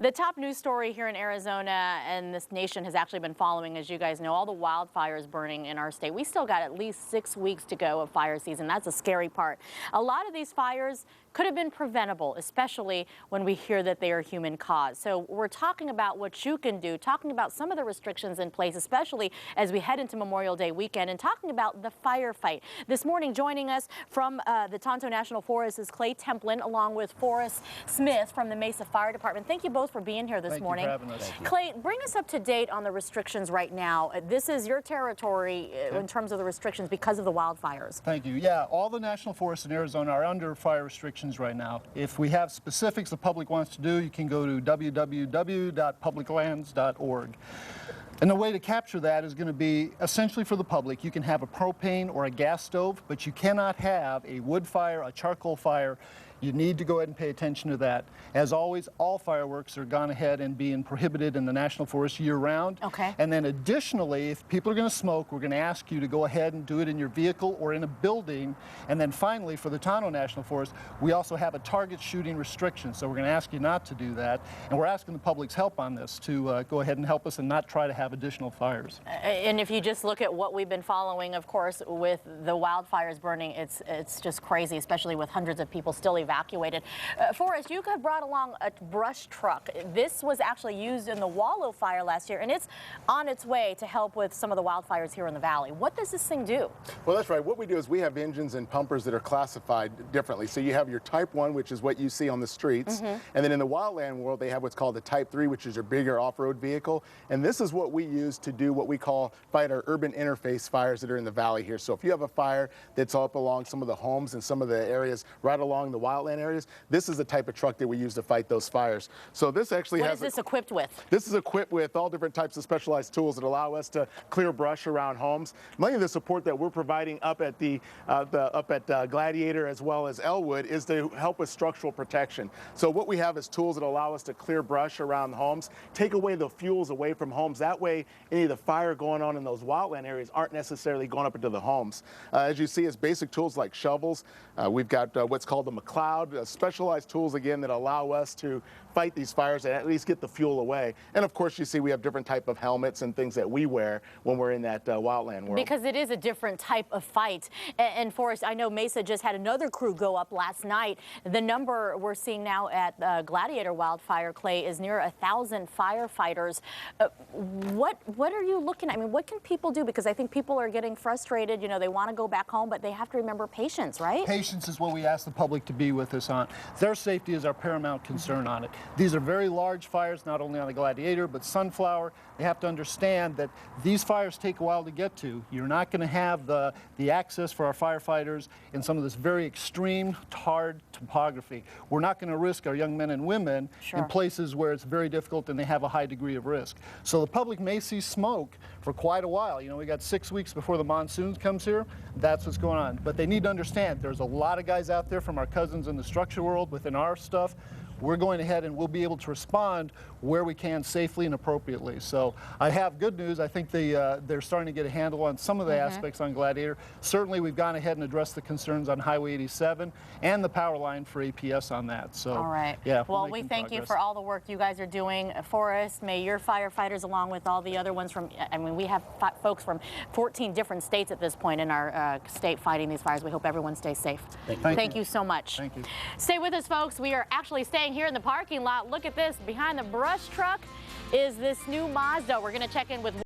The top news story here in Arizona and this nation has actually been following, as you guys know, all the wildfires burning in our state. We still got at least 6 weeks to go of fire season. That's a scary part. A lot of these fires could have been preventable, especially when we hear that they are human caused. So we're talking about what you can do, talking about some of the restrictions in place, especially as we head into Memorial Day weekend, and talking about the firefight. This morning, joining us from the Tonto National Forest is Clay Templin, along with Forrest Smith from the Mesa Fire Department. Thank you both for being here this morning. Thank you for having us. Clay, bring us up to date on the restrictions right now. This is your territory in terms of the restrictions because of the wildfires. Thank you. Yeah, all the national forests in Arizona are under fire restrictions right now. If we have specifics the public wants to do, you can go to www.publiclands.org. And the way to capture that is going to be essentially for the public. You can have a propane or a gas stove, but you cannot have a wood fire, a charcoal fire. You need to go ahead and pay attention to that. As always, all fireworks are gone ahead and being prohibited in the National Forest year-round. Okay. And then additionally, if people are going to smoke, we're going to ask you to go ahead and do it in your vehicle or in a building. And then finally, for the Tonto National Forest, we also have a target shooting restriction. So we're going to ask you not to do that. And we're asking the public's help on this to go ahead and help us and not try to have additional fires. And if you just look at what we've been following, of course, with the wildfires burning, it's just crazy, especially with hundreds of people still evacuated. Forrest, you have brought along a brush truck. This was actually used in the Wallow fire last year, and it's on its way to help with some of the wildfires here in the valley. What does this thing do? Well, that's right. What we do is we have engines and pumpers that are classified differently. So you have your Type 1, which is what you see on the streets. And then in the wildland world, they have what's called a Type 3, which is your bigger off-road vehicle. And this is what we use to do what we call fight our urban interface fires that are in the valley here. So if you have a fire that's up along some of the homes and some of the areas right along the wildland areas, this is the type of truck that we use to fight those fires. So this actually What is this equipped with? This is equipped with all different types of specialized tools that allow us to clear brush around homes. Many of the support that we're providing up at Gladiator as well as Elwood is to help with structural protection. So what we have is tools that allow us to clear brush around homes, take away the fuels away from homes. That way, any of the fire going on in those wildland areas aren't necessarily going up into the homes. As you see, it's basic tools like shovels. We've got what's called the McLeod, specialized tools again that allow us to fight these fires and at least get the fuel away. And of course, you see we have different type of helmets and things that we wear when we're in that wildland world. Because it is a different type of fight. And Forrest, I know Mesa just had another crew go up last night. The number we're seeing now at Gladiator wildfire, Clay, is near 1,000 firefighters. What are you looking at? I mean, what can people do? Because I think people are getting frustrated. You know, they want to go back home, but they have to remember patience, right? Patience is what we ask the public to be with us on. Their safety is our paramount concern on it. These are very large fires, not only on the Gladiator, but Sunflower. They have to understand that these fires take a while to get to. You're not going to have the access for our firefighters in some of this very extreme, hard topography. We're not going to risk our young men and women in places where it's very difficult and they have a high degree of risk. So the public may see smoke for quite a while. You know, we got 6 weeks before the monsoon comes here. That's what's going on. But they need to understand there's a lot of guys out there from our cousins in the structure world within our stuff. We're going ahead and we'll be able to respond where we can safely and appropriately. So I have good news. I think they're starting to get a handle on some of the aspects on Gladiator. Certainly we've gone ahead and addressed the concerns on Highway 87 and the power line for APS on that. So, all right. Yeah, well, we thank you for all the work you guys are doing. Forrest, may your firefighters, along with all the other ones from, I mean, we have folks from 14 different states at this point in our state fighting these fires. We hope everyone stays safe. Thank you so much. Thank you. Stay with us, folks. We are actually staying here in the parking lot. Look at this. Behind the brush truck is this new Mazda. We're going to check in with